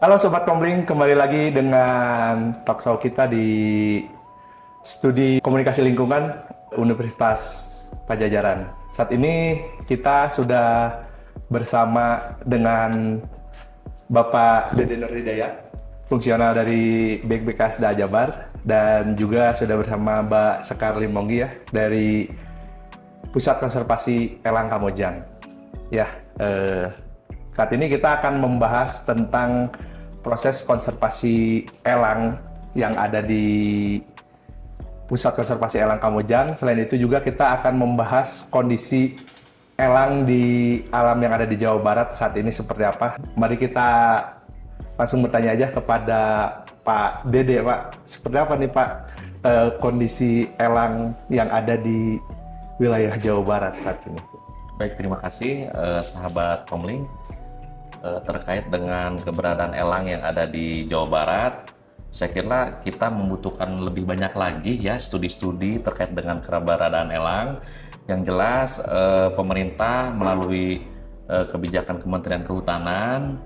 Halo Sobat Komling, kembali lagi dengan talk show kita di Studi Komunikasi Lingkungan Universitas Pajajaran. Saat ini kita sudah bersama dengan Bapak Dede Nurhidayat, fungsional dari BKSDA Jabar, dan juga sudah bersama Mbak Sekar Limongi ya, dari Pusat Konservasi Elang Kamojang. Ya, saat ini kita akan membahas tentang proses konservasi elang yang ada di Pusat Konservasi Elang Kamojang. Selain itu juga kita akan membahas kondisi elang di alam yang ada di Jawa Barat saat ini seperti apa. Mari kita langsung bertanya aja kepada Pak Dede, Pak. Seperti apa nih Pak kondisi elang yang ada di wilayah Jawa Barat saat ini? Baik, terima kasih sahabat Komling. Terkait dengan keberadaan elang yang ada di Jawa Barat, saya kira kita membutuhkan lebih banyak lagi ya studi-studi terkait dengan keberadaan elang. Yang jelas pemerintah melalui kebijakan Kementerian Kehutanan,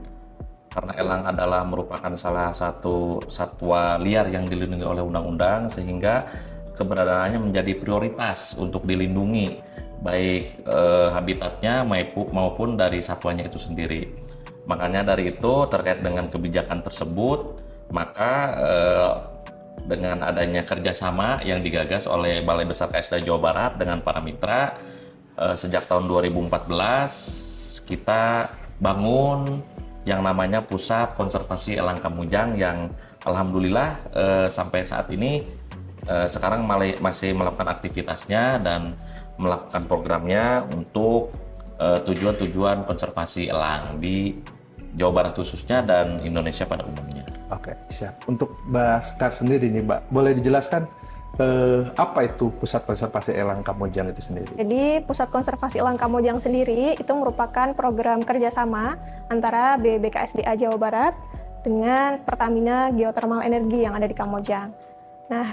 karena elang adalah merupakan salah satu satwa liar yang dilindungi oleh undang-undang, sehingga keberadaannya menjadi prioritas untuk dilindungi, baik habitatnya maupun dari satwanya itu sendiri. Makanya dari itu, terkait dengan kebijakan tersebut, maka dengan adanya kerjasama yang digagas oleh Balai Besar KSDA Jawa Barat dengan para mitra, sejak tahun 2014 kita bangun yang namanya Pusat Konservasi Elang Kamojang, yang alhamdulillah sampai saat ini sekarang masih melakukan aktivitasnya dan melakukan programnya untuk tujuan-tujuan konservasi elang di Jawa Barat khususnya dan Indonesia pada umumnya. Oke, siap. Untuk Mbak Sekar sendiri nih, Mbak, boleh dijelaskan apa itu Pusat Konservasi Elang Kamojang itu sendiri? Jadi, Pusat Konservasi Elang Kamojang sendiri itu merupakan program kerjasama antara BBKSDA Jawa Barat dengan Pertamina Geothermal Energi yang ada di Kamojang. Nah,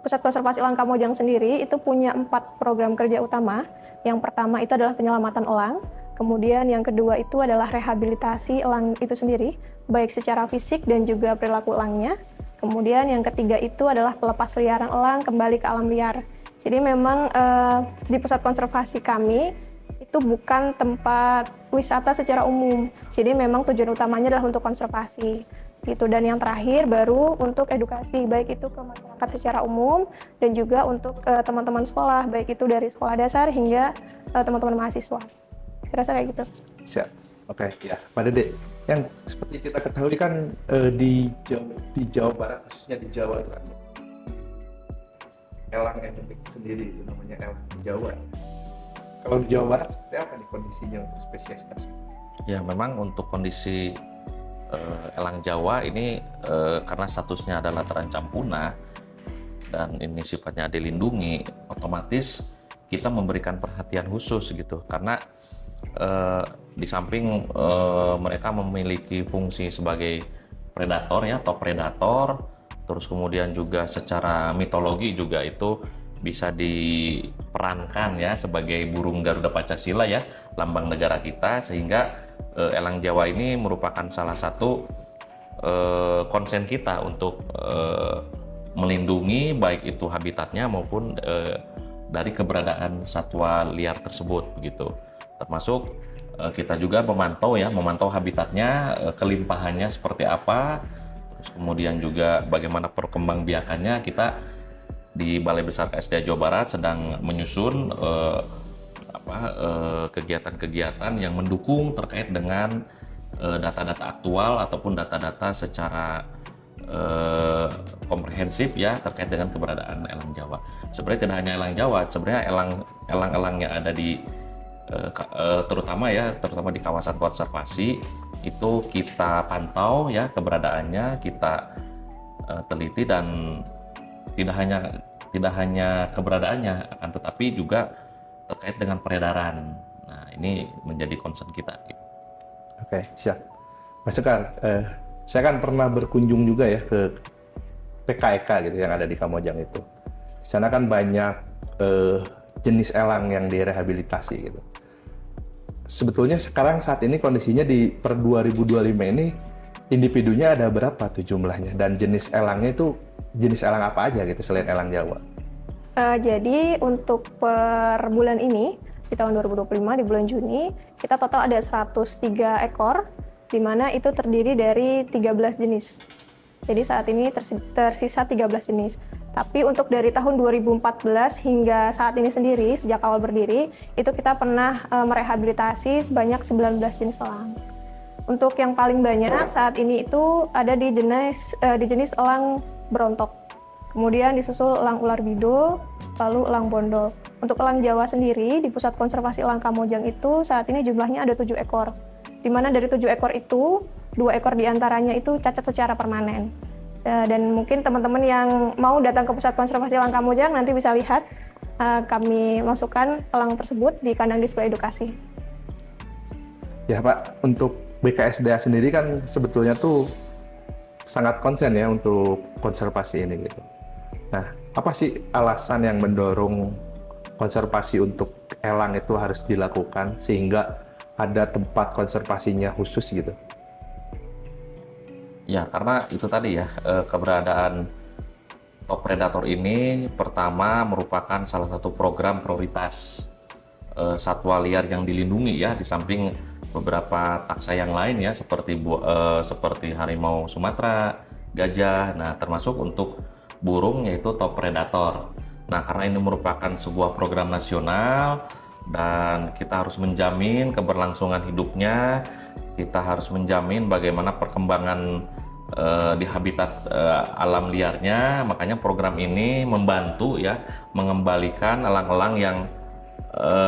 Pusat Konservasi Elang Kamojang sendiri itu punya 4 program kerja utama. Yang pertama itu adalah penyelamatan elang, kemudian yang kedua itu adalah rehabilitasi elang itu sendiri, baik secara fisik dan juga perilaku elangnya. Kemudian yang ketiga itu adalah pelepasliaran elang kembali ke alam liar. Jadi memang di pusat konservasi kami itu bukan tempat wisata secara umum. Jadi memang tujuan utamanya adalah untuk konservasi. Gitu. Dan yang terakhir baru untuk edukasi, baik itu ke masyarakat secara umum dan juga untuk teman-teman sekolah, baik itu dari sekolah dasar hingga teman-teman mahasiswa. Saya rasa kayak gitu. Siap. Oke, ya. Pak Dede, yang seperti kita ketahui kan di Jawa Barat, khususnya di Jawa itu kan elang endemik sendiri, itu namanya elang Jawa. Kalau di Jawa Barat seperti apa nih kondisinya untuk spesies tersebut? Ya, memang untuk kondisi elang Jawa ini karena statusnya adalah terancam punah dan ini sifatnya dilindungi, otomatis kita memberikan perhatian khusus gitu, karena di samping mereka memiliki fungsi sebagai predator ya atau predator, terus kemudian juga secara mitologi juga itu bisa diperankan ya sebagai burung Garuda Pancasila ya, lambang negara kita, sehingga elang Jawa ini merupakan salah satu konsen kita untuk melindungi baik itu habitatnya maupun dari keberadaan satwa liar tersebut begitu. Termasuk kita juga memantau habitatnya, kelimpahannya seperti apa, terus kemudian juga bagaimana perkembangbiakannya. Kita di Balai Besar KSDA Jawa Barat sedang menyusun kegiatan-kegiatan yang mendukung terkait dengan data-data aktual ataupun data-data secara komprehensif ya terkait dengan keberadaan elang Jawa. Sebenarnya tidak hanya elang Jawa, sebenarnya elang-elang yang ada di terutama di kawasan konservasi itu kita pantau ya keberadaannya, kita teliti, dan tidak hanya keberadaannya, akan tetapi juga terkait dengan peredaran. Nah, ini menjadi concern kita. Oke, siap. Mas Sekar, saya kan pernah berkunjung juga ya ke PKEK gitu yang ada di Kamojang itu. Di sana kan banyak jenis elang yang direhabilitasi gitu. Sebetulnya sekarang saat ini kondisinya di per 2025 ini individunya ada berapa tuh jumlahnya? Dan jenis elangnya itu jenis elang apa aja gitu selain elang Jawa? Jadi untuk per bulan ini, di tahun 2025 di bulan Juni, kita total ada 103 ekor, di mana itu terdiri dari 13 jenis. Jadi saat ini tersisa 13 jenis. Tapi untuk dari tahun 2014 hingga saat ini sendiri, sejak awal berdiri, itu kita pernah merehabilitasi sebanyak 19 jenis elang. Untuk yang paling banyak saat ini itu ada di jenis elang berontok. Kemudian disusul elang ular bidul, lalu elang bondol. Untuk elang Jawa sendiri, di Pusat Konservasi Elang Kamojang itu saat ini jumlahnya ada 7 ekor. Di mana dari 7 ekor itu, 2 ekor diantaranya itu cacat secara permanen. Dan mungkin teman-teman yang mau datang ke Pusat Konservasi Elang Kamojang nanti bisa lihat kami masukkan elang tersebut di kandang display edukasi. Ya Pak, untuk BKSDA sendiri kan sebetulnya tuh sangat konsen ya untuk konservasi ini gitu. Nah, apa sih alasan yang mendorong konservasi untuk elang itu harus dilakukan sehingga ada tempat konservasinya khusus gitu? Ya, karena itu tadi ya, keberadaan top predator ini pertama merupakan salah satu program prioritas satwa liar yang dilindungi ya, di samping beberapa taksa yang lain ya, seperti harimau Sumatera, gajah, nah termasuk untuk burung yaitu top predator. Nah, karena ini merupakan sebuah program nasional dan kita harus menjamin keberlangsungan hidupnya, kita harus menjamin bagaimana perkembangan di habitat alam liarnya. Makanya program ini membantu ya mengembalikan elang-elang yang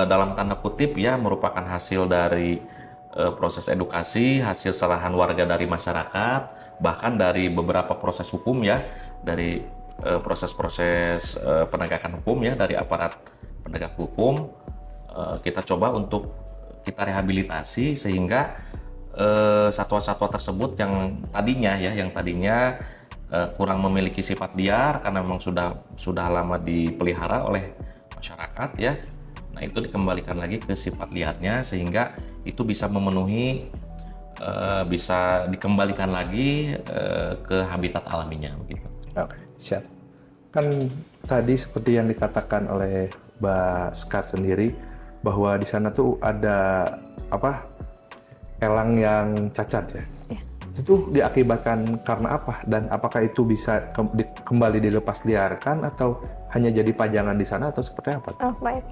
dalam tanda kutip ya merupakan hasil dari proses edukasi, hasil serahan warga dari masyarakat, bahkan dari beberapa proses hukum ya, dari proses-proses penegakan hukum ya, dari aparat penegak hukum. Kita coba untuk kita rehabilitasi sehingga satwa-satwa tersebut yang tadinya kurang memiliki sifat liar karena memang sudah lama dipelihara oleh masyarakat ya. Nah, itu dikembalikan lagi ke sifat liarnya sehingga itu bisa memenuhi, bisa dikembalikan lagi ke habitat alaminya begitu. Oke, siap. Kan tadi seperti yang dikatakan oleh Mbak Skar sendiri bahwa di sana tuh ada elang yang cacat ya. Ya. Itu diakibatkan karena apa? Dan apakah itu bisa kembali dilepas liarkan atau hanya jadi pajangan di sana atau seperti apa? Oh, baik.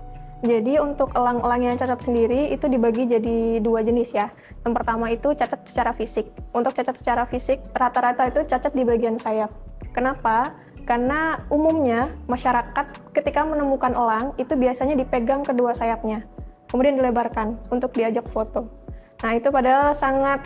Jadi untuk elang-elang yang cacat sendiri itu dibagi jadi 2 jenis ya. Yang pertama itu cacat secara fisik. Untuk cacat secara fisik rata-rata itu cacat di bagian sayap. Kenapa? Karena umumnya masyarakat ketika menemukan elang itu biasanya dipegang kedua sayapnya, kemudian dilebarkan untuk diajak foto. Nah, itu padahal sangat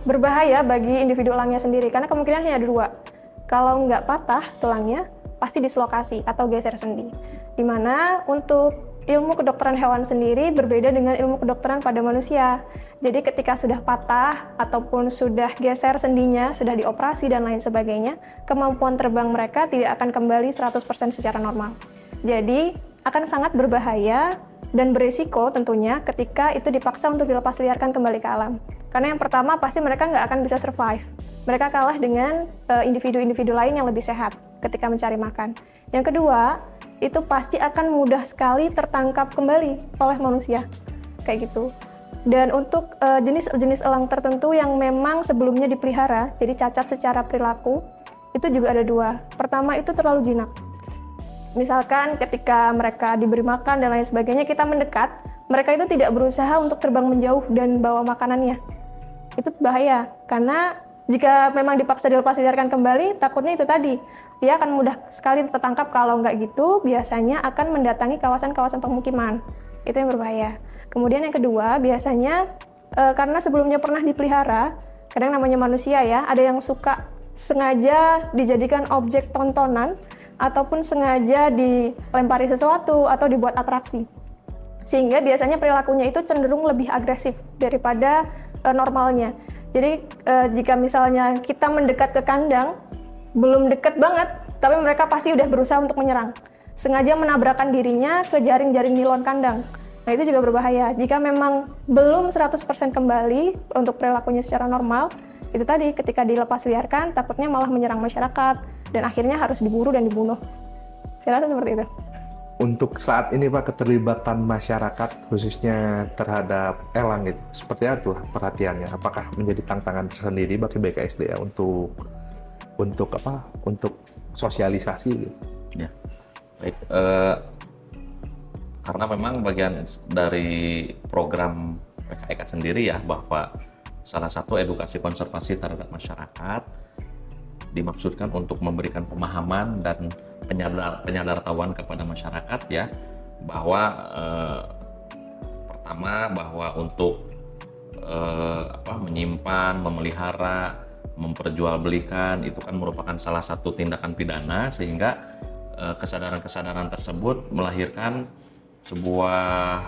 berbahaya bagi individu elangnya sendiri karena kemungkinan hanya ada 2. Kalau nggak patah tulangnya, pasti dislokasi atau geser sendi. Dimana untuk ilmu kedokteran hewan sendiri berbeda dengan ilmu kedokteran pada manusia. Jadi ketika sudah patah ataupun sudah geser sendinya, sudah dioperasi dan lain sebagainya, kemampuan terbang mereka tidak akan kembali 100% secara normal. Jadi akan sangat berbahaya dan berisiko tentunya ketika itu dipaksa untuk dilepas liarkan kembali ke alam. Karena yang pertama pasti mereka nggak akan bisa survive. Mereka kalah dengan individu-individu lain yang lebih sehat ketika mencari makan. Yang kedua, itu pasti akan mudah sekali tertangkap kembali oleh manusia, kayak gitu. Dan untuk jenis-jenis elang tertentu yang memang sebelumnya dipelihara, jadi cacat secara perilaku, itu juga ada 2. Pertama itu terlalu jinak. Misalkan ketika mereka diberi makan dan lain sebagainya, kita mendekat, mereka itu tidak berusaha untuk terbang menjauh dan bawa makanannya. Itu bahaya, karena jika memang dipaksa dilepas liarkan kembali, takutnya itu tadi, dia akan mudah sekali tertangkap. Kalau nggak gitu, biasanya akan mendatangi kawasan-kawasan pemukiman. Itu yang berbahaya. Kemudian yang kedua, biasanya karena sebelumnya pernah dipelihara, kadang namanya manusia ya, ada yang suka sengaja dijadikan objek tontonan, ataupun sengaja dilempari sesuatu, atau dibuat atraksi. Sehingga biasanya perilakunya itu cenderung lebih agresif daripada normalnya. Jadi jika misalnya kita mendekat ke kandang, belum dekat banget, tapi mereka pasti udah berusaha untuk menyerang. Sengaja menabrakkan dirinya ke jaring-jaring nilon kandang. Nah, itu juga berbahaya. Jika memang belum 100% kembali untuk perilakunya secara normal, itu tadi ketika dilepas liarkan takutnya malah menyerang masyarakat dan akhirnya harus diburu dan dibunuh. Saya rasa seperti itu. Untuk saat ini Pak, keterlibatan masyarakat khususnya terhadap elang itu seperti apa tuh perhatiannya? Apakah menjadi tantangan sendiri bagi BKSDA untuk sosialisasi gitu? Ya, baik. Karena memang bagian dari program PKEK sendiri ya, bahwa salah satu edukasi konservasi terhadap masyarakat dimaksudkan untuk memberikan pemahaman dan penyadaran kepada masyarakat ya, bahwa pertama bahwa untuk menyimpan, memelihara, memperjualbelikan itu kan merupakan salah satu tindakan pidana, sehingga kesadaran-kesadaran tersebut melahirkan sebuah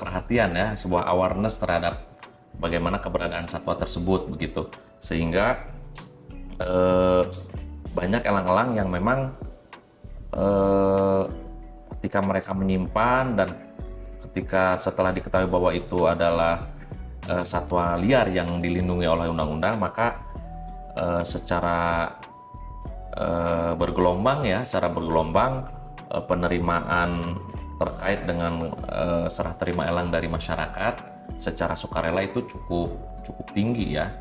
perhatian ya, sebuah awareness terhadap bagaimana keberadaan satwa tersebut begitu, sehingga banyak elang-elang yang memang ketika mereka menyimpan dan ketika setelah diketahui bahwa itu adalah satwa liar yang dilindungi oleh undang-undang, maka secara bergelombang penerimaan terkait dengan serah terima elang dari masyarakat secara sukarela itu cukup tinggi ya.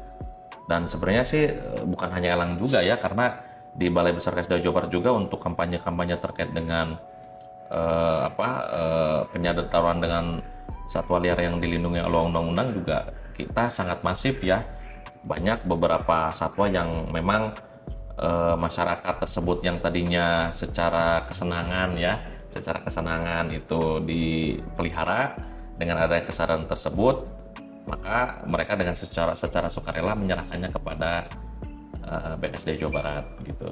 Dan sebenarnya sih bukan hanya elang juga ya, karena di Balai Besar KSDA Jawa Barat juga untuk kampanye-kampanye terkait dengan penyadaran dengan satwa liar yang dilindungi oleh undang-undang juga kita sangat masif ya. Banyak beberapa satwa yang memang masyarakat tersebut yang tadinya secara kesenangan itu dipelihara, dengan adanya kesadaran tersebut maka mereka dengan secara sukarela menyerahkannya kepada BKSDA Jawa Barat begitu.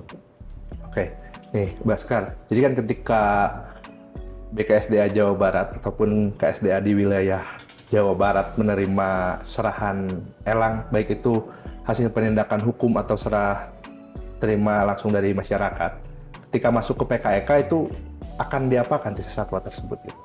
Oke, nih Baskar. Jadi kan ketika BKSDA Jawa Barat ataupun KSDA di wilayah Jawa Barat menerima serahan elang, baik itu hasil penindakan hukum atau serah terima langsung dari masyarakat, ketika masuk ke PKEK itu akan diapakan si satwa tersebut gitu?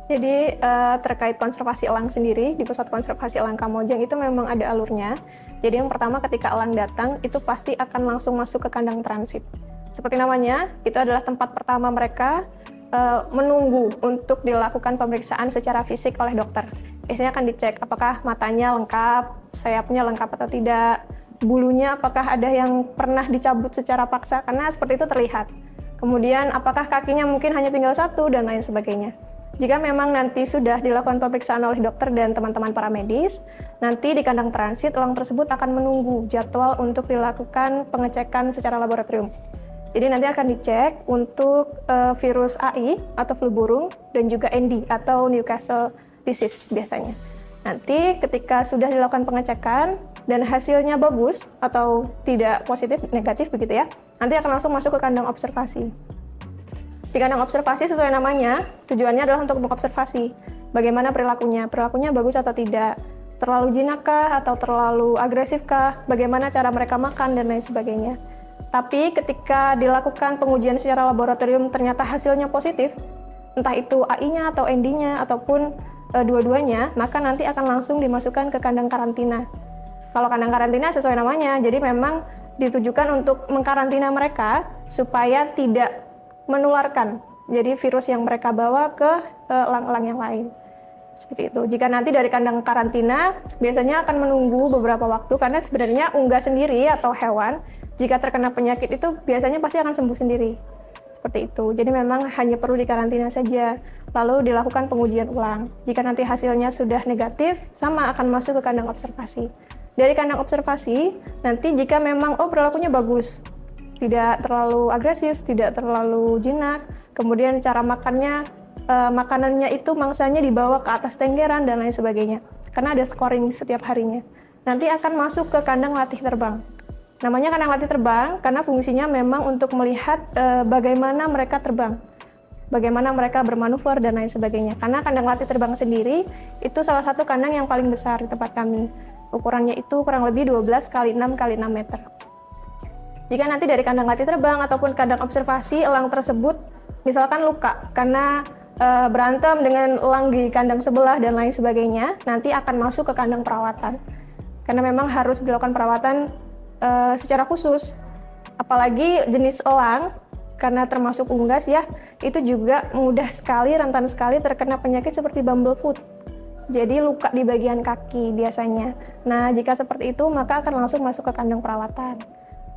Jadi terkait konservasi elang sendiri di Pusat Konservasi Elang Kamojang itu memang ada alurnya. Jadi yang pertama ketika elang datang itu pasti akan langsung masuk ke kandang transit. Seperti namanya, itu adalah tempat pertama mereka menunggu untuk dilakukan pemeriksaan secara fisik oleh dokter. Biasanya akan dicek apakah matanya lengkap, sayapnya lengkap atau tidak, bulunya apakah ada yang pernah dicabut secara paksa, karena seperti itu terlihat. Kemudian apakah kakinya mungkin hanya tinggal satu dan lain sebagainya. Jika memang nanti sudah dilakukan pemeriksaan oleh dokter dan teman-teman para medis, nanti di kandang transit elang tersebut akan menunggu jadwal untuk dilakukan pengecekan secara laboratorium. Jadi nanti akan dicek untuk virus AI atau flu burung dan juga ND atau Newcastle disease biasanya. Nanti ketika sudah dilakukan pengecekan dan hasilnya bagus atau tidak positif, negatif begitu ya, nanti akan langsung masuk ke kandang observasi. Di kandang observasi sesuai namanya, tujuannya adalah untuk mengobservasi bagaimana perilakunya bagus atau tidak, terlalu jinakkah atau terlalu agresifkah, bagaimana cara mereka makan dan lain sebagainya. Tapi ketika dilakukan pengujian secara laboratorium ternyata hasilnya positif, entah itu AI-nya atau ND-nya ataupun dua-duanya, maka nanti akan langsung dimasukkan ke kandang karantina. Kalau kandang karantina sesuai namanya, jadi memang ditujukan untuk mengkarantina mereka supaya tidak menularkan jadi virus yang mereka bawa ke elang-elang yang lain. Seperti itu. Jika nanti dari kandang karantina biasanya akan menunggu beberapa waktu, karena sebenarnya unggas sendiri atau hewan jika terkena penyakit itu biasanya pasti akan sembuh sendiri. Seperti itu. Jadi memang hanya perlu dikarantina saja, lalu dilakukan pengujian ulang. Jika nanti hasilnya sudah negatif, sama akan masuk ke kandang observasi. Dari kandang observasi, nanti jika memang perilakunya bagus, tidak terlalu agresif, tidak terlalu jinak, kemudian cara makannya, makanannya itu mangsanya dibawa ke atas tenggeran dan lain sebagainya, karena ada scoring setiap harinya. Nanti akan masuk ke kandang latih terbang. Namanya kandang latih terbang karena fungsinya memang untuk melihat bagaimana mereka terbang, bagaimana mereka bermanuver dan lain sebagainya. Karena kandang latih terbang sendiri itu salah satu kandang yang paling besar di tempat kami. Ukurannya itu kurang lebih 12 x 6 x 6 meter. Jika nanti dari kandang latih terbang ataupun kandang observasi elang tersebut misalkan luka karena berantem dengan elang di kandang sebelah dan lain sebagainya, nanti akan masuk ke kandang perawatan. karena memang harus dilakukan perawatan secara khusus. Apalagi jenis elang, karena termasuk unggas ya, itu juga mudah sekali, rentan sekali terkena penyakit seperti bumblefoot. Jadi luka di bagian kaki biasanya. Nah, jika seperti itu maka akan langsung masuk ke kandang perawatan.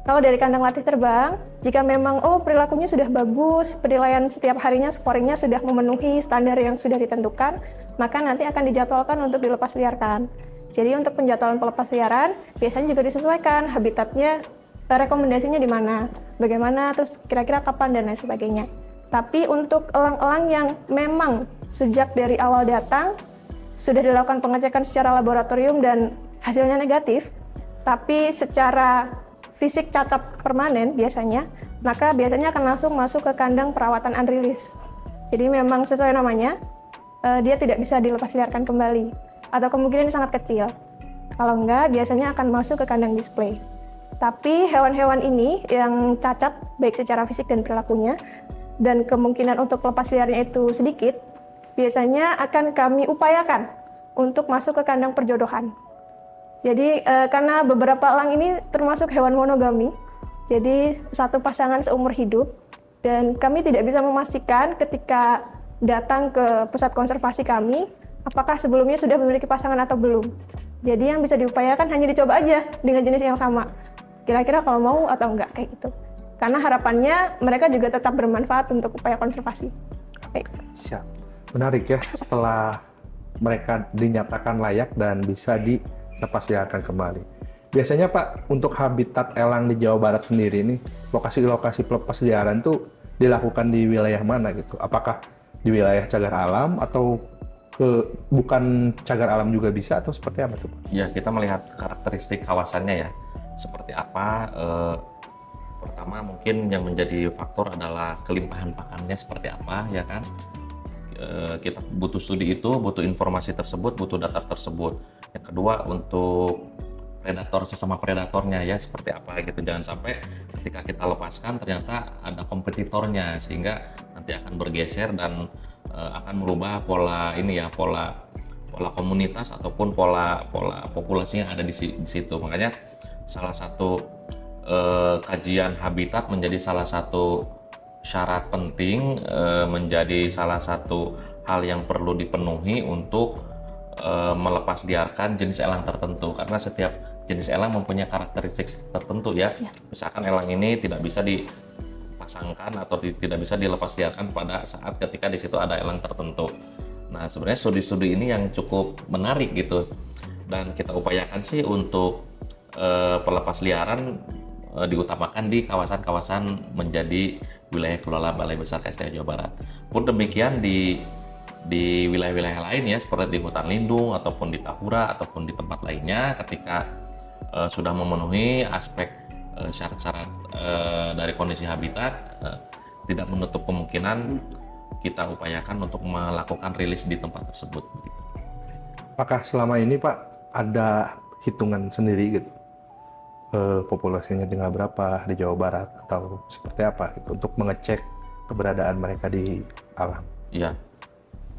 Kalau dari kandang latih terbang, jika memang perilakunya sudah bagus, penilaian setiap harinya scoringnya sudah memenuhi standar yang sudah ditentukan, maka nanti akan dijadwalkan untuk dilepas liarkan. Jadi untuk penjadwalan pelepas liaran, biasanya juga disesuaikan habitatnya, rekomendasinya di mana, bagaimana, terus kira-kira kapan dan lain sebagainya. Tapi untuk elang-elang yang memang sejak dari awal datang, sudah dilakukan pengecekan secara laboratorium dan hasilnya negatif, tapi secara fisik cacat permanen biasanya, maka biasanya akan langsung masuk ke kandang perawatan unreleased. Jadi memang sesuai namanya, dia tidak bisa dilepas liarkan kembali, atau kemungkinan sangat kecil. Kalau enggak, biasanya akan masuk ke kandang display. Tapi hewan-hewan ini yang cacat, baik secara fisik dan perilakunya, dan kemungkinan untuk lepas liarnya itu sedikit, biasanya akan kami upayakan untuk masuk ke kandang perjodohan. Jadi karena beberapa elang ini termasuk hewan monogami, jadi satu pasangan seumur hidup, dan kami tidak bisa memastikan ketika datang ke pusat konservasi kami, apakah sebelumnya sudah memiliki pasangan atau belum. Jadi yang bisa diupayakan hanya dicoba aja dengan jenis yang sama. Kira-kira kalau mau atau enggak, kayak gitu. Karena harapannya mereka juga tetap bermanfaat untuk upaya konservasi. Baik. Siap. Menarik ya, setelah mereka dinyatakan layak dan bisa dilepas liarkan kembali. Biasanya Pak, untuk habitat elang di Jawa Barat sendiri ini, lokasi-lokasi pelepas liaran tuh dilakukan di wilayah mana gitu? Apakah di wilayah cagar alam atau bukan cagar alam juga bisa, atau seperti apa tuh Pak? Ya, kita melihat karakteristik kawasannya ya. Seperti apa, pertama mungkin yang menjadi faktor adalah kelimpahan pakannya seperti apa, ya kan. Kita butuh studi itu, butuh informasi tersebut, butuh data tersebut. Yang kedua, untuk predator, sesama predatornya ya seperti apa gitu. Jangan sampai ketika kita lepaskan ternyata ada kompetitornya, sehingga nanti akan bergeser dan akan merubah pola ini ya, pola komunitas ataupun pola populasi yang ada di situ. Makanya salah satu kajian habitat menjadi salah satu syarat penting, menjadi salah satu hal yang perlu dipenuhi untuk melepas liarkan jenis elang tertentu, karena setiap jenis elang mempunyai karakteristik tertentu ya. Misalkan elang ini tidak bisa dipasangkan atau tidak bisa dilepas liarkan pada saat ketika di situ ada elang tertentu. Nah, sebenarnya studi-studi ini yang cukup menarik gitu, dan kita upayakan sih untuk pelepas liaran diutamakan di kawasan-kawasan menjadi wilayah kelola Balai Besar KSDA Jawa Barat. Pun demikian di wilayah-wilayah lain ya, seperti di hutan lindung ataupun di Tapura ataupun di tempat lainnya, ketika sudah memenuhi aspek syarat-syarat dari kondisi habitat, tidak menutup kemungkinan kita upayakan untuk melakukan rilis di tempat tersebut. Apakah selama ini Pak ada hitungan sendiri gitu, populasinya tinggal berapa di Jawa Barat atau seperti apa gitu, untuk mengecek keberadaan mereka di alam? Ya,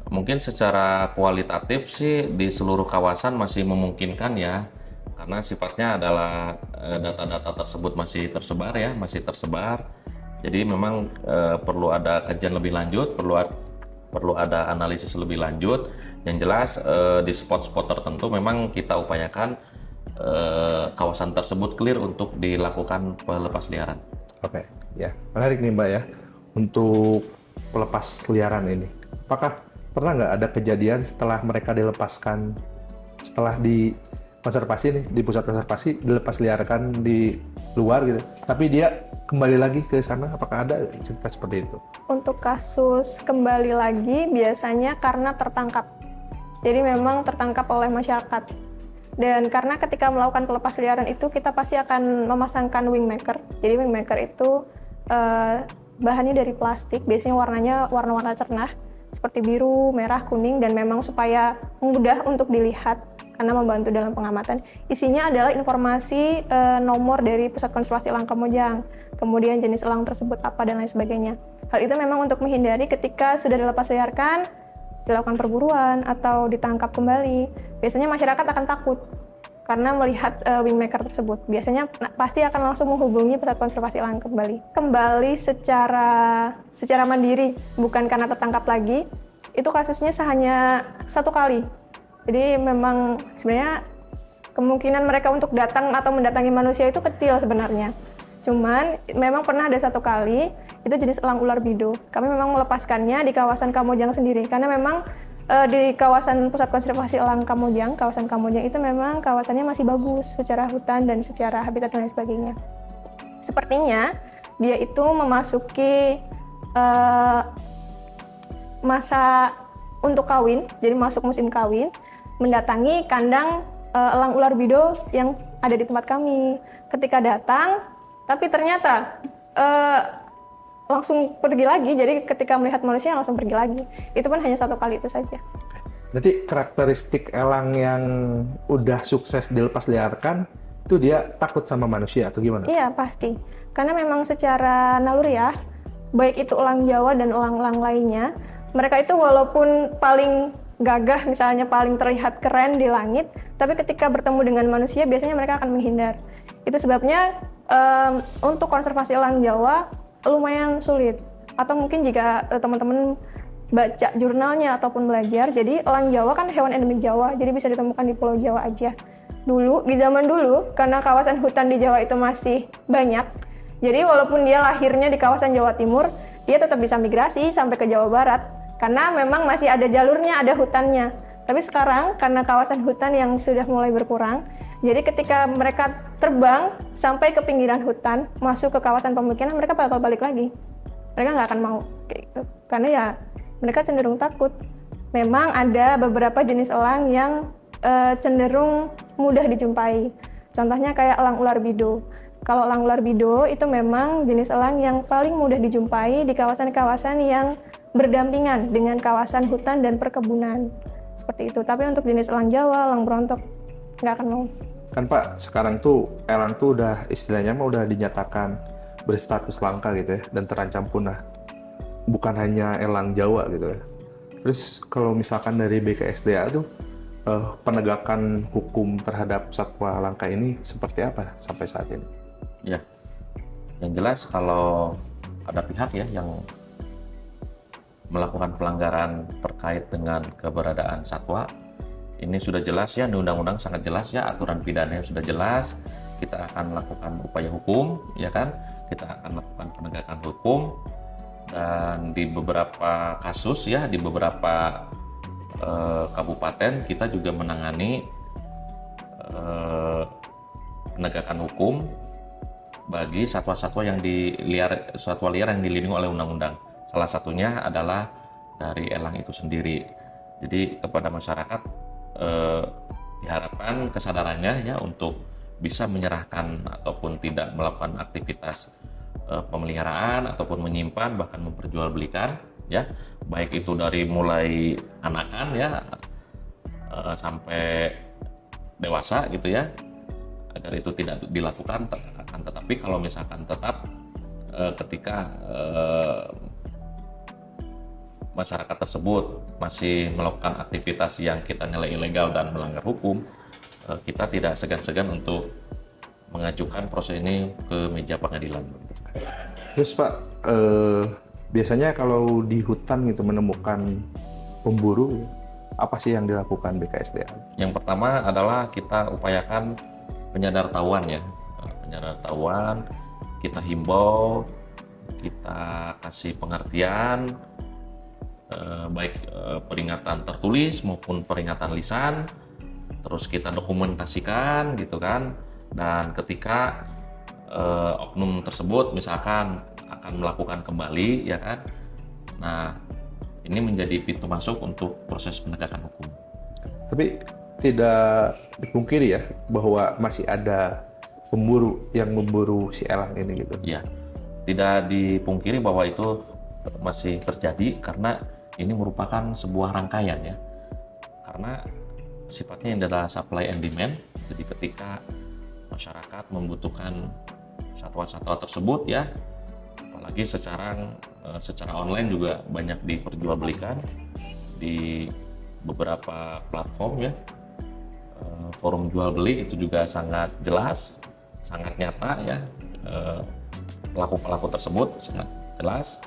mungkin secara kualitatif sih di seluruh kawasan masih memungkinkan ya, karena sifatnya adalah data-data tersebut masih tersebar. Jadi memang perlu ada kajian lebih lanjut, perlu ada analisis lebih lanjut. Yang jelas di spot-spot tertentu memang kita upayakan kawasan tersebut clear untuk dilakukan pelepas liaran. Oke, ya menarik nih Mbak ya, untuk pelepas liaran ini. Apakah pernah nggak ada kejadian setelah mereka dilepaskan, setelah di konservasi nih, di pusat konservasi dilepas liarkan di luar gitu, tapi dia kembali lagi ke sana? Apakah ada cerita seperti itu? Untuk kasus kembali lagi biasanya karena tertangkap. Jadi memang tertangkap oleh masyarakat. Dan karena ketika melakukan pelepas liaran itu kita pasti akan memasangkan wingmaker. Jadi wingmaker itu bahannya dari plastik, biasanya warnanya warna-warna cerah seperti biru, merah, kuning, dan memang supaya mudah untuk dilihat karena membantu dalam pengamatan. Isinya adalah informasi nomor dari Pusat Konservasi Elang Kamojang, kemudian jenis elang tersebut apa dan lain sebagainya. Hal itu memang untuk menghindari ketika sudah dilepas liarkan, dilakukan perburuan atau ditangkap kembali, biasanya masyarakat akan takut karena melihat wingmaker tersebut. Biasanya pasti akan langsung menghubungi Pusat Konservasi Elang kembali secara mandiri, bukan karena tertangkap lagi. Itu kasusnya hanya 1 kali. Jadi memang sebenarnya kemungkinan mereka untuk datang atau mendatangi manusia itu kecil sebenarnya. Cuman memang pernah ada 1 kali, itu jenis elang ular bido. Kami memang melepaskannya di kawasan Kamojang sendiri, karena memang di kawasan Pusat Konservasi Elang Kamojang, kawasan Kamojang itu memang kawasannya masih bagus secara hutan dan secara habitat dan lain sebagainya. Sepertinya dia itu memasuki masa untuk kawin, jadi masuk musim kawin, mendatangi kandang elang ular bido yang ada di tempat kami. Ketika datang, tapi ternyata langsung pergi lagi, jadi ketika melihat manusia langsung pergi lagi. Itu pun hanya 1 kali itu saja. Berarti karakteristik elang yang udah sukses dilepas liarkan, itu dia takut sama manusia atau gimana? Iya, pasti. Karena memang secara naluriah, baik itu elang Jawa dan elang-elang lainnya, mereka itu walaupun paling gagah, misalnya paling terlihat keren di langit, tapi ketika bertemu dengan manusia biasanya mereka akan menghindar. Itu sebabnya untuk konservasi elang Jawa lumayan sulit. Atau mungkin jika teman-teman baca jurnalnya ataupun belajar, jadi elang Jawa kan hewan endemik Jawa, jadi bisa ditemukan di Pulau Jawa aja. Dulu, di zaman dulu, karena kawasan hutan di Jawa itu masih banyak, jadi walaupun dia lahirnya di kawasan Jawa Timur, dia tetap bisa migrasi sampai ke Jawa Barat. Karena memang masih ada jalurnya, ada hutannya. Tapi sekarang karena kawasan hutan yang sudah mulai berkurang, jadi ketika mereka terbang sampai ke pinggiran hutan, masuk ke kawasan pemukiman, mereka bakal balik lagi. Mereka nggak akan mau, gitu. Karena ya mereka cenderung takut. Memang ada beberapa jenis elang yang cenderung mudah dijumpai. Contohnya kayak elang ular bido. Kalau elang ular bido itu memang jenis elang yang paling mudah dijumpai di kawasan-kawasan yang berdampingan dengan kawasan hutan dan perkebunan. Seperti itu. Tapi untuk jenis elang Jawa, elang berontok, nggak akan mau. Kan Pak, sekarang tuh elang tuh udah istilahnya mah udah dinyatakan berstatus langka gitu ya, dan terancam punah. Bukan hanya elang Jawa gitu ya. Terus kalau misalkan dari BKSDA tuh, penegakan hukum terhadap satwa langka ini seperti apa sampai saat ini? Ya, yang jelas kalau ada pihak ya yang melakukan pelanggaran terkait dengan keberadaan satwa, ini sudah jelas ya, di undang-undang sangat jelas ya, aturan pidananya sudah jelas. Kita akan lakukan upaya hukum, ya kan? Kita akan lakukan penegakan hukum, dan di beberapa kasus ya, di beberapa kabupaten kita juga menangani penegakan hukum bagi satwa-satwa yang satwa liar yang dilindungi oleh undang-undang. Salah satunya adalah dari elang itu sendiri. Jadi kepada masyarakat diharapkan kesadarannya ya untuk bisa menyerahkan ataupun tidak melakukan aktivitas pemeliharaan ataupun menyimpan bahkan memperjualbelikan ya, baik itu dari mulai anakan ya sampai dewasa gitu ya, agar itu tidak dilakukan. Akan tetapi kalau misalkan tetap ketika masyarakat tersebut masih melakukan aktivitas yang kita nilai ilegal dan melanggar hukum, kita tidak segan-segan untuk mengajukan proses ini ke meja pengadilan. Terus Pak, biasanya kalau di hutan gitu menemukan pemburu, apa sih yang dilakukan BKSDA? Yang pertama adalah kita upayakan penyadartahuan ya, penyadartahuan, kita himbau, kita kasih pengertian, baik peringatan tertulis maupun peringatan lisan, terus kita dokumentasikan gitu kan. Dan ketika oknum tersebut misalkan akan melakukan kembali ya kan, nah ini menjadi pintu masuk untuk proses penegakan hukum. Tapi tidak dipungkiri ya bahwa masih ada pemburu yang memburu si elang ini gitu. Ya, tidak dipungkiri bahwa itu masih terjadi karena ini merupakan sebuah rangkaian ya. Karena sifatnya adalah supply and demand. Jadi ketika masyarakat membutuhkan satwa-satwa tersebut ya, apalagi secara online juga banyak diperjualbelikan di beberapa platform ya, forum jual beli itu juga sangat jelas, sangat nyata ya, pelaku-pelaku tersebut sangat jelas.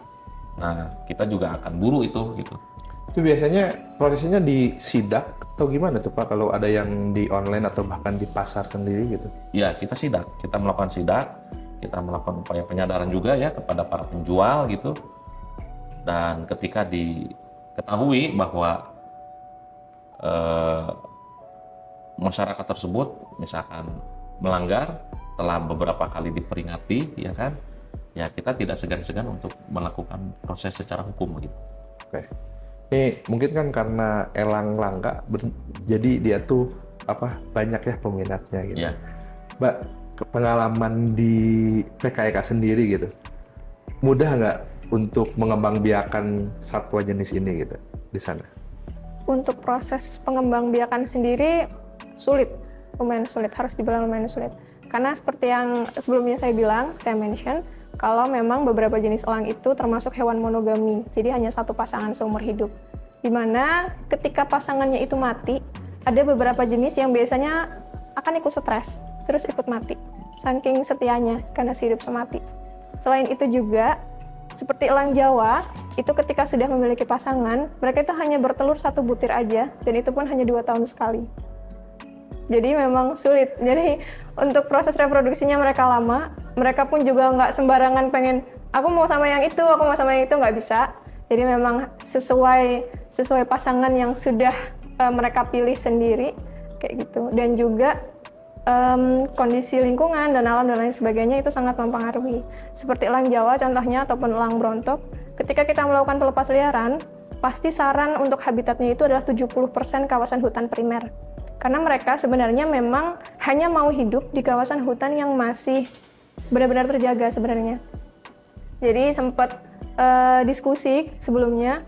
Nah, kita juga akan buru itu gitu. Itu biasanya prosesnya di sidak atau gimana tuh Pak kalau ada yang di online atau bahkan di pasar sendiri gitu? Ya, kita sidak, kita melakukan sidak, kita melakukan upaya penyadaran juga ya kepada para penjual gitu. Dan ketika diketahui bahwa masyarakat tersebut misalkan melanggar, telah beberapa kali diperingati, ya kan? Ya kita tidak segan-segan untuk melakukan proses secara hukum gitu. Oke. Ini mungkin kan karena elang langka, jadi dia tuh banyak ya peminatnya gitu. Ya. Mbak, pengalaman di PKEK sendiri gitu, mudah nggak untuk mengembangbiakan satwa jenis ini gitu di sana? Untuk proses pengembangbiakan sendiri sulit, lumayan sulit, harus dibilang lumayan sulit. Karena seperti yang sebelumnya saya mention, kalau memang beberapa jenis elang itu termasuk hewan monogami, jadi hanya satu pasangan seumur hidup. Dimana ketika pasangannya itu mati, ada beberapa jenis yang biasanya akan ikut stres, terus ikut mati, saking setianya karena hidup semati. Selain itu juga, seperti elang Jawa, itu ketika sudah memiliki pasangan, mereka itu hanya bertelur 1 butir aja, dan itu pun hanya 2 tahun sekali. Jadi memang sulit. Jadi untuk proses reproduksinya mereka lama, mereka pun juga nggak sembarangan pengen, aku mau sama yang itu, aku mau sama yang itu, nggak bisa. Jadi memang sesuai pasangan yang sudah mereka pilih sendiri, kayak gitu. Dan juga kondisi lingkungan dan alam dan lain sebagainya itu sangat mempengaruhi. Seperti elang Jawa contohnya ataupun elang brontok, ketika kita melakukan pelepas liaran, pasti saran untuk habitatnya itu adalah 70% kawasan hutan primer. Karena mereka sebenarnya memang hanya mau hidup di kawasan hutan yang masih benar-benar terjaga sebenarnya. Jadi sempat diskusi sebelumnya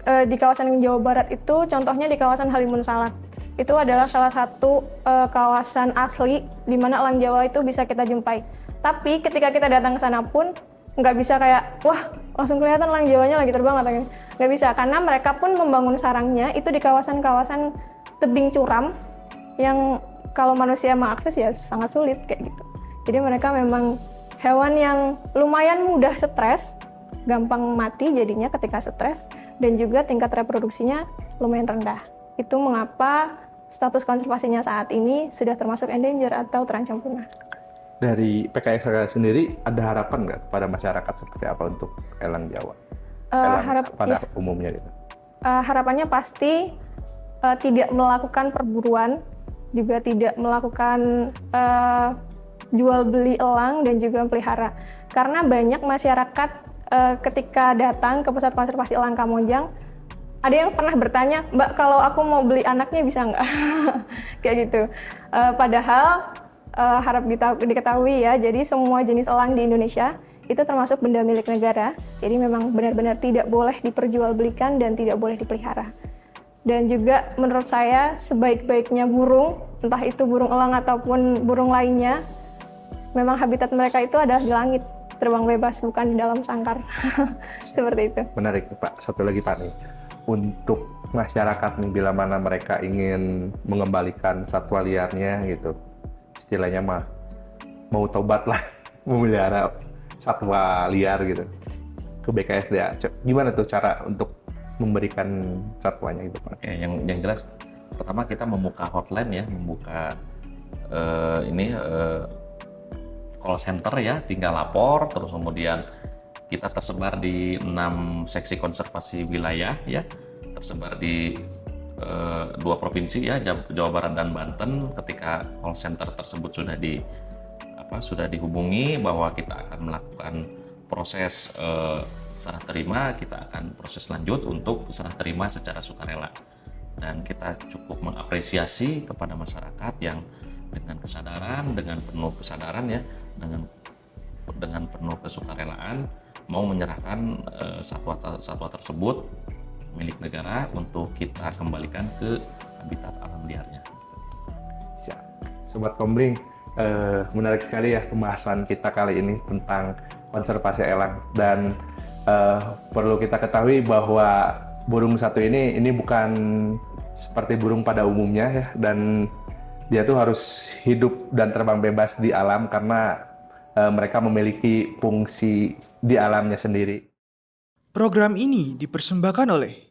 di kawasan Jawa Barat itu, contohnya di kawasan Halimun Salak. Itu adalah salah satu kawasan asli di mana elang Jawa itu bisa kita jumpai. Tapi ketika kita datang ke sana pun nggak bisa kayak, wah langsung kelihatan elang Jawanya lagi terbang atau nggak bisa, karena mereka pun membangun sarangnya itu di kawasan-kawasan tebing curam yang kalau manusia mengakses ya sangat sulit kayak gitu. Jadi mereka memang hewan yang lumayan mudah stres, gampang mati jadinya ketika stres, dan juga tingkat reproduksinya lumayan rendah. Itu mengapa status konservasinya saat ini sudah termasuk endanger atau terancam punah. Dari PKEK sendiri ada harapan nggak kepada masyarakat seperti apa untuk elang Jawa? Elang pada umumnya gitu. Harapannya pasti tidak melakukan perburuan, juga tidak melakukan jual beli elang dan juga pelihara. Karena banyak masyarakat ketika datang ke pusat konservasi elang Kamojang, ada yang pernah bertanya, Mbak, kalau aku mau beli anaknya bisa nggak? Kayak gitu. Padahal harap diketahui ya, jadi semua jenis elang di Indonesia itu termasuk benda milik negara. Jadi memang benar-benar tidak boleh diperjualbelikan dan tidak boleh dipelihara. Dan juga menurut saya sebaik-baiknya burung, entah itu burung elang ataupun burung lainnya, memang habitat mereka itu adalah di langit, terbang bebas, bukan di dalam sangkar. Seperti itu. Menarik Pak. Satu lagi Pak nih. Untuk masyarakat nih, bila mana mereka ingin mengembalikan satwa liarnya gitu, istilahnya mah mau tobat lah, memelihara satwa liar gitu ke BKSDA. Gimana tuh cara untuk memberikan satwanya gitu Pak? Oke, yang jelas pertama kita membuka hotline ya, membuka call center ya, tinggal lapor, terus kemudian kita tersebar di 6 seksi konservasi wilayah ya, tersebar di 2 provinsi ya, Jawa Barat dan Banten. Ketika call center tersebut sudah dihubungi bahwa kita akan melakukan proses serah terima, kita akan proses lanjut untuk serah terima secara sukarela. Dan kita cukup mengapresiasi kepada masyarakat yang dengan kesadaran, dengan penuh kesadaran ya, dengan penuh kesukarelaan mau menyerahkan satwa tersebut milik negara untuk kita kembalikan ke habitat alam liarnya. Siap. Sobat Komling, menarik sekali ya pembahasan kita kali ini tentang konservasi elang, dan perlu kita ketahui bahwa burung satu ini bukan seperti burung pada umumnya ya, dan dia tuh harus hidup dan terbang bebas di alam karena mereka memiliki fungsi di alamnya sendiri. Program ini dipersembahkan oleh